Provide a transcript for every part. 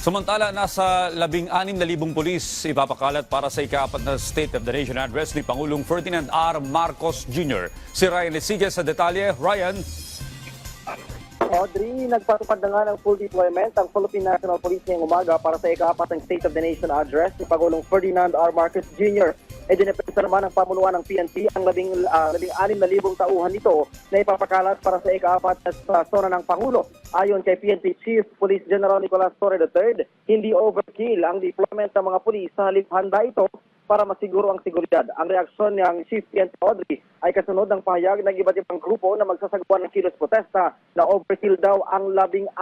Samantala, nasa 16,000 pulis ipapakalat para sa ika-4 na State of the Nation address ni Pangulong Ferdinand R. Marcos Jr. Si Ryan Lesigue sa detalye. Ryan. Audrey, nagpatupad na nga ng full deployment ang Philippine National Police ngayong umaga para sa ika-4 ng State of the Nation address ni Pangulong Ferdinand R. Marcos Jr. Dinepensa naman ng pamuluan ng PNP ang 16,000 tauhan nito na ipapakalat para sa ika-4 sa zona ng Pangulo. Ayon kay PNP Chief Police General Nicolas Torre III, hindi overkill ang deployment ng mga pulis sa halip handa ito para masiguro ang seguridad. Ang reaksyon ng Chief PNP Audrey ay kasunod ng pahayag ng iba't ibang grupo na magsasagawa ng kilos protesta na overkill daw ang 16,000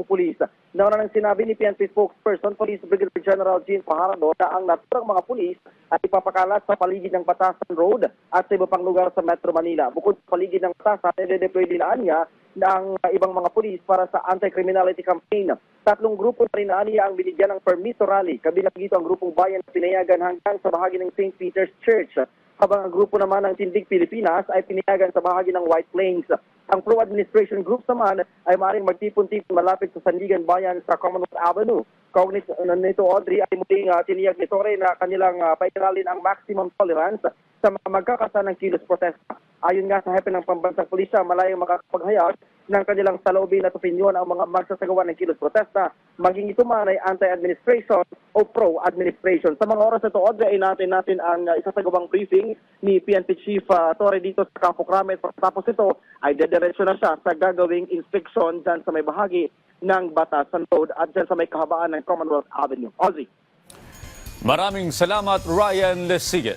pulis. Nauna nang sinabi ni PNP spokesperson Police Brigadier General Jean Fajardo na ang naturang mga pulis ay ipapakalat sa paligid ng Batasan Road at sa iba pang lugar sa Metro Manila. Bukod sa paligid ng Batasan, i-deploy din niya ng ibang mga pulis para sa anti-criminality campaign. 3 grupo na rin ang binigyan ng permiso rally. Kabilang dito ang grupong bayan na pinayagan hanggang sa bahagi ng St. Peter's Church. Habang ang grupo naman ng Tindig Pilipinas ay pinayagan sa bahagi ng White Plains. Ang pro-administration groups naman ay maaaring magtipon-tipon malapit sa Sandigan Bayan sa Commonwealth Avenue. Kaugnit nito, Audrey, ay muling tiniyag ni Torre na kanilang pairalin ang maximum tolerance sa mga magkakasa ng kilos protesta. Ayon nga sa hepe ng pambansang pulisya, malayong makakapaghayag ng kanilang saloobin at opinyon ang mga magsasagawa ng kilos protesta, maging ito man ay anti-administration o pro-administration. Sa mga oras na ito, Audrey, ay natin ang isasagawang briefing ni PNP Chief Torre dito sa Campo Crame. Tapos ito ay dediretso na siya sa gagawing inspeksyon dyan sa may bahagi ng Batasan Road at dyan sa may kahabaan ng Commonwealth Avenue. Audrey. Maraming salamat, Ryan Lesigue.